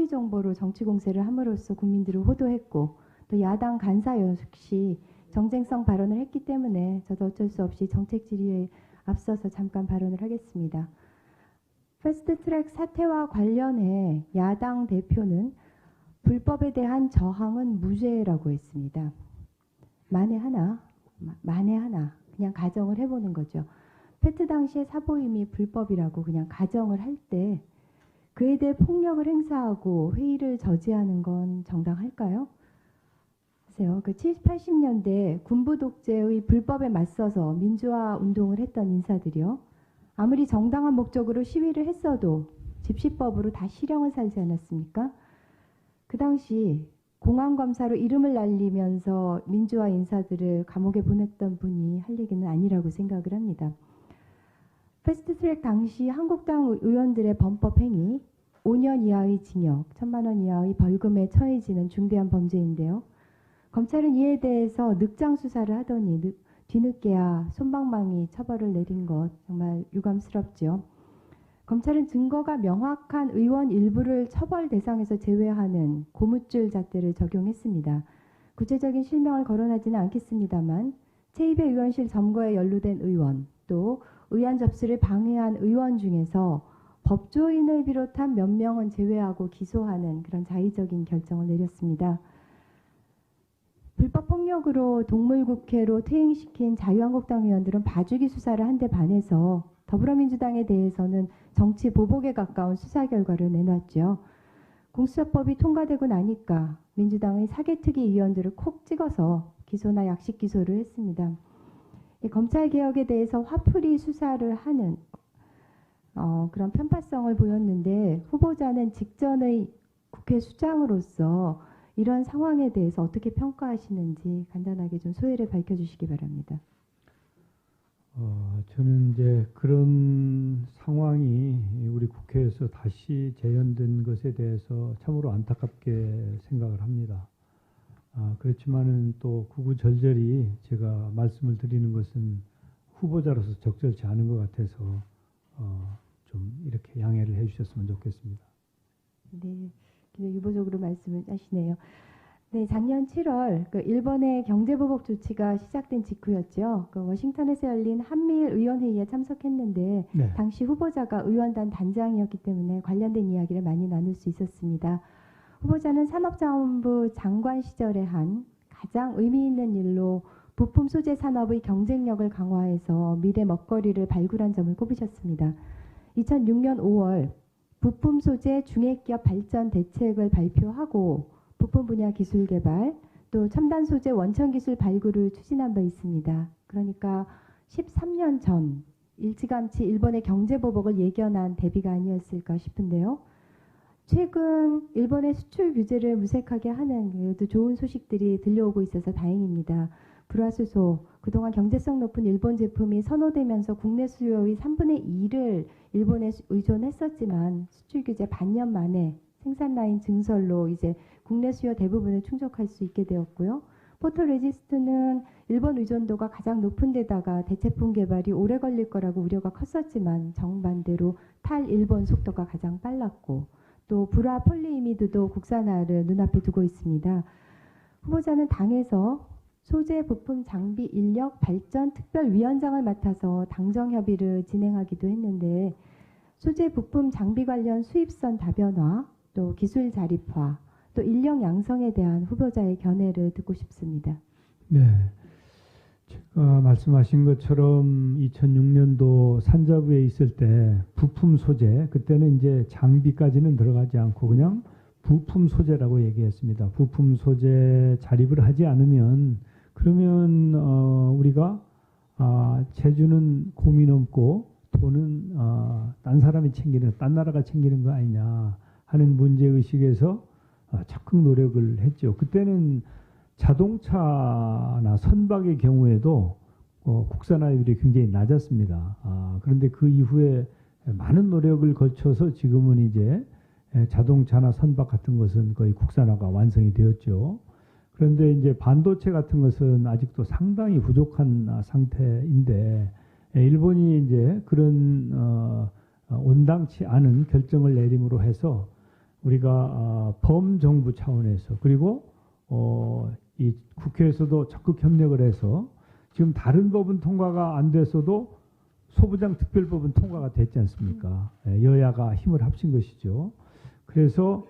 허위 정보로 정치 공세를 함으로써 국민들을 호도했고 또 야당 간사 역시 정쟁성 발언을 했기 때문에 저도 어쩔 수 없이 정책 질의에 앞서서 잠깐 발언을 하겠습니다. 패스트트랙 사태와 관련해 야당 대표는 불법에 대한 저항은 무죄라고 했습니다. 만에 하나 그냥 가정을 해보는 거죠. 패트 당시의 사보임이 불법이라고 그냥 가정을 할 때 그에 대해 폭력을 행사하고 회의를 저지하는 건 정당할까요? 보세요. 그 70, 80년대 군부 독재의 불법에 맞서서 민주화 운동을 했던 인사들이요. 아무리 정당한 목적으로 시위를 했어도 집시법으로 다 실형을 살지 않았습니까? 그 당시 공안검사로 이름을 날리면서 민주화 인사들을 감옥에 보냈던 분이 할 얘기는 아니라고 생각을 합니다. 패스트트랙 당시 한국당 의원들의 범법 행위, 5년 이하의 징역, 1,000만 원 이하의 벌금에 처해지는 중대한 범죄인데요. 검찰은 이에 대해서 늑장 수사를 하더니 뒤늦게야 솜방망이 처벌을 내린 것 정말 유감스럽죠. 검찰은 증거가 명확한 의원 일부를 처벌 대상에서 제외하는 고무줄 잣대를 적용했습니다. 구체적인 실명을 거론하지는 않겠습니다만 제2의 의원실 점거에 연루된 의원 또 의안 접수를 방해한 의원 중에서 법조인을 비롯한 몇 명은 제외하고 기소하는 그런 자의적인 결정을 내렸습니다. 불법 폭력으로 동물국회로 퇴행시킨 자유한국당 의원들은 봐주기 수사를 한 데 반해서 더불어민주당에 대해서는 정치 보복에 가까운 수사 결과를 내놨죠. 공수처법이 통과되고 나니까 민주당의 사개특위 의원들을 콕 찍어서 기소나 약식 기소를 했습니다. 검찰개혁에 대해서 화풀이 수사를 하는 그런 편파성을 보였는데 후보자는 직전의 국회 수장으로서 이런 상황에 대해서 어떻게 평가하시는지 간단하게 좀 소회를 밝혀주시기 바랍니다. 저는 이제 그런 상황이 우리 국회에서 다시 재현된 것에 대해서 참으로 안타깝게 생각을 합니다. 그렇지만은 또 구구절절히 제가 말씀을 드리는 것은 후보자로서 적절치 않은 것 같아서 좀 이렇게 양해를 해주셨으면 좋겠습니다. 네, 굉장히 유보적으로 말씀을 하시네요. 네, 작년 7월 일본의 경제보복 조치가 시작된 직후였죠. 워싱턴에서 열린 한미일 의원회의에 참석했는데 네. 당시 후보자가 의원단 단장이었기 때문에 관련된 이야기를 많이 나눌 수 있었습니다. 후보자는 산업자원부 장관 시절에 한 가장 의미 있는 일로 부품 소재 산업의 경쟁력을 강화해서 미래 먹거리를 발굴한 점을 꼽으셨습니다. 2006년 5월 부품 소재 중액기업 발전 대책을 발표하고 부품 분야 기술 개발, 또 첨단 소재 원천 기술 발굴을 추진한 바 있습니다. 그러니까 13년 전 일찌감치 일본의 경제 보복을 예견한 대비가 아니었을까 싶은데요. 최근 일본의 수출 규제를 무색하게 하는 그래도 좋은 소식들이 들려오고 있어서 다행입니다. 불화수소, 그동안 경제성 높은 일본 제품이 선호되면서 국내 수요의 3분의 2를 일본에 의존했었지만 수출 규제 반년 만에 생산 라인 증설로 이제 국내 수요 대부분을 충족할 수 있게 되었고요. 포토레지스트는 일본 의존도가 가장 높은 데다가 대체품 개발이 오래 걸릴 거라고 우려가 컸었지만 정반대로 탈일본 속도가 가장 빨랐고 또 불화 폴리이미드도 국산화를 눈앞에 두고 있습니다. 후보자는 당에서 소재 부품 장비 인력 발전 특별위원장을 맡아서 당정 협의를 진행하기도 했는데 소재 부품 장비 관련 수입선 다변화 또 기술 자립화 또 인력 양성에 대한 후보자의 견해를 듣고 싶습니다. 네, 제가 말씀하신 것처럼 2006년도 산자부에 있을 때 부품 소재, 그때는 이제 장비까지는 들어가지 않고 그냥 부품 소재라고 얘기했습니다. 부품 소재 자립을 하지 않으면 그러면 우리가 재주는 곰이 넘고 돈은 딴 사람이 챙기는, 딴 나라가 챙기는 거 아니냐 하는 문제의식에서 적극 노력을 했죠. 그때는 자동차나 선박의 경우에도 국산화율이 굉장히 낮았습니다. 그런데 그 이후에 많은 노력을 거쳐서 지금은 이제 자동차나 선박 같은 것은 거의 국산화가 완성이 되었죠. 그런데 이제 반도체 같은 것은 아직도 상당히 부족한 상태인데 일본이 이제 그런 온당치 않은 결정을 내림으로 해서 우리가 범정부 차원에서 그리고 이 국회에서도 적극 협력을 해서 지금 다른 법은 통과가 안 됐어도 소부장 특별법은 통과가 됐지 않습니까? 여야가 힘을 합친 것이죠. 그래서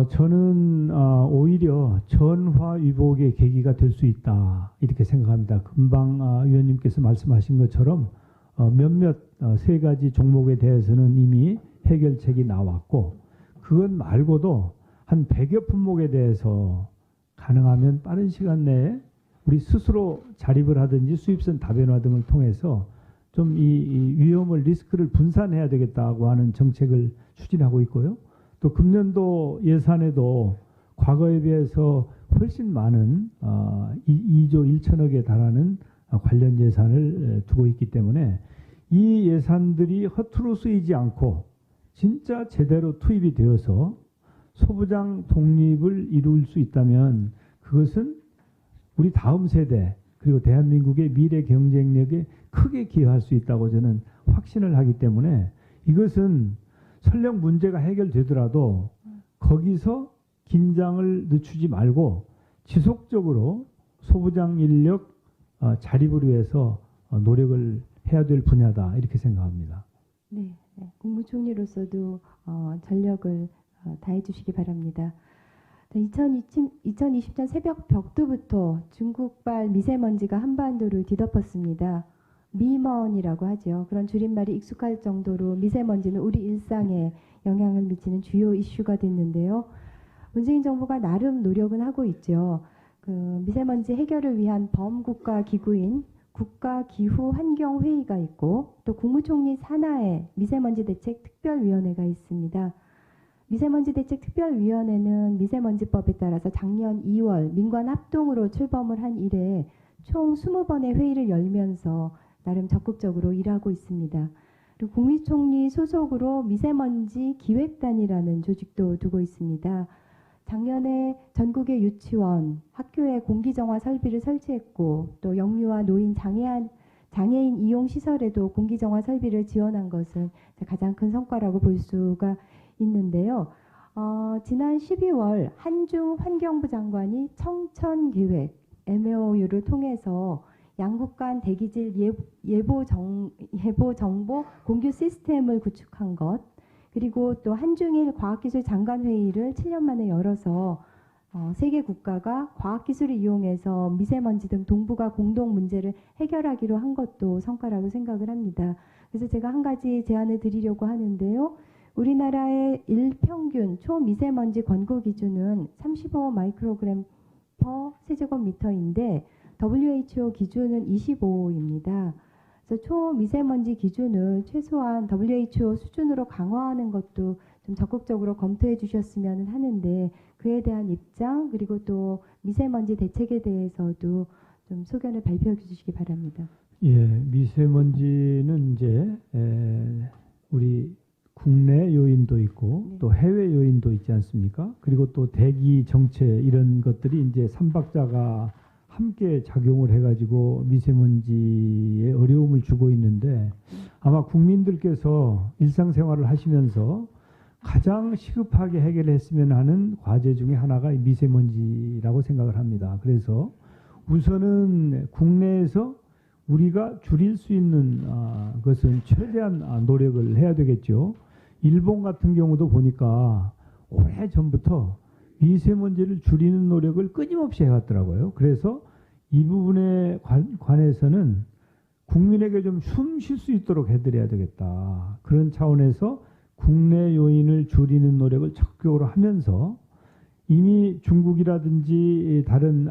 저는 오히려 전화위복의 계기가 될 수 있다 이렇게 생각합니다. 금방 위원님께서 말씀하신 것처럼 몇몇 세 가지 종목에 대해서는 이미 해결책이 나왔고 그것 말고도 한 100여 품목에 대해서 가능하면 빠른 시간 내에 우리 스스로 자립을 하든지 수입선 다변화 등을 통해서 좀 이 위험을 리스크를 분산해야 되겠다고 하는 정책을 추진하고 있고요. 또 금년도 예산에도 과거에 비해서 훨씬 많은 2조 1천억에 달하는 관련 예산을 두고 있기 때문에 이 예산들이 허투루 쓰이지 않고 진짜 제대로 투입이 되어서 소부장 독립을 이룰 수 있다면 그것은 우리 다음 세대 그리고 대한민국의 미래 경쟁력에 크게 기여할 수 있다고 저는 확신을 하기 때문에 이것은 설령 문제가 해결되더라도 거기서 긴장을 늦추지 말고 지속적으로 소부장 인력 자립을 위해서 노력을 해야 될 분야다 이렇게 생각합니다. 네, 국무총리로서도 전력을 다해 주시기 바랍니다. 2020년 새벽 벽두부터 중국발 미세먼지가 한반도를 뒤덮었습니다. 미먼이라고 하죠. 그런 줄임말이 익숙할 정도로 미세먼지는 우리 일상에 영향을 미치는 주요 이슈가 됐는데요. 문재인 정부가 나름 노력은 하고 있죠. 그 미세먼지 해결을 위한 범국가 기구인 국가기후환경회의가 있고 또 국무총리 산하에 미세먼지 대책 특별위원회가 있습니다. 미세먼지 대책 특별위원회는 미세먼지법에 따라서 작년 2월 민관 합동으로 출범을 한 이래 총 20번의 회의를 열면서 나름 적극적으로 일하고 있습니다. 그리고 국무총리 소속으로 미세먼지 기획단이라는 조직도 두고 있습니다. 작년에 전국의 유치원, 학교에 공기정화 설비를 설치했고 또 영유아, 노인, 장애인 이용 시설에도 공기정화 설비를 지원한 것은 가장 큰 성과라고 볼 수가 있는데요. 지난 12월 한중 환경부 장관이 청천계획 MOU를 통해서 양국 간 대기질 예보 정보 공유 시스템을 구축한 것, 그리고 또 한중일 과학기술 장관회의를 7년 만에 열어서 세계 국가가 과학기술을 이용해서 미세먼지 등 동북아 공동 문제를 해결하기로 한 것도 성과라고 생각을 합니다. 그래서 제가 한 가지 제안을 드리려고 하는데요. 우리나라의 일평균 초미세먼지 권고 기준은 35 마이크로그램 per 세제곱미터인데 WHO 기준은 25입니다. 그래서 초미세먼지 기준을 최소한 WHO 수준으로 강화하는 것도 좀 적극적으로 검토해 주셨으면 하는데 그에 대한 입장 그리고 또 미세먼지 대책에 대해서도 좀 소견을 발표해 주시기 바랍니다. 예, 미세먼지는 이제 우리 국내 요인도 있고 네. 또 해외 요인도 있지 않습니까? 그리고 또 대기 정체 이런 것들이 이제 삼박자가 함께 작용을 해가지고 미세먼지에 어려움을 주고 있는데 아마 국민들께서 일상생활을 하시면서 가장 시급하게 해결했으면 하는 과제 중에 하나가 미세먼지라고 생각을 합니다. 그래서 우선은 국내에서 우리가 줄일 수 있는 것은 최대한 노력을 해야 되겠죠. 일본 같은 경우도 보니까 오래전부터 미세먼지를 줄이는 노력을 끊임없이 해왔더라고요. 그래서 이 부분에 관해서는 국민에게 좀 숨 쉴 수 있도록 해드려야 되겠다. 그런 차원에서 국내 요인을 줄이는 노력을 적극적으로 하면서 이미 중국이라든지 다른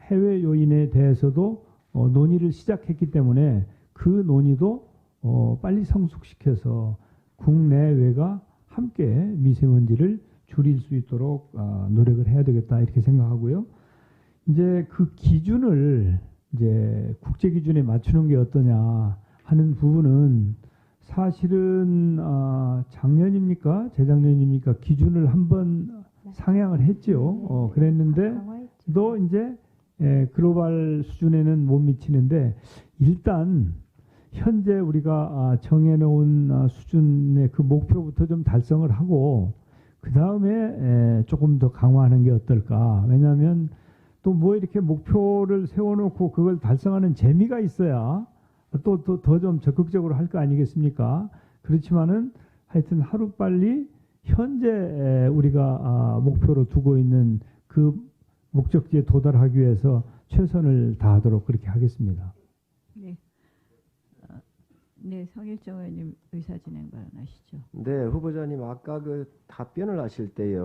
해외 요인에 대해서도 논의를 시작했기 때문에 그 논의도 빨리 성숙시켜서 국내외가 함께 미세먼지를 줄일 수 있도록 노력을 해야 되겠다 이렇게 생각하고요. 이제 그 기준을 이제 국제 기준에 맞추는 게 어떠냐 하는 부분은 사실은 작년입니까 재작년입니까 기준을 한번 상향을 했죠. 그랬는데 또 이제 글로벌 수준에는 못 미치는데 일단 현재 우리가 정해놓은 수준의 그 목표부터 좀 달성을 하고 그 다음에 조금 더 강화하는 게 어떨까? 왜냐하면 또 뭐 이렇게 목표를 세워놓고 그걸 달성하는 재미가 있어야 또 더 좀 적극적으로 할 거 아니겠습니까? 그렇지만은 하여튼 하루빨리 현재 우리가 목표로 두고 있는 그 목적지에 도달하기 위해서 최선을 다하도록 그렇게 하겠습니다. 네. 네, 성일정 의원님 의사진행 발언하시죠. 네, 후보자님 아까 그 답변을 하실 때요.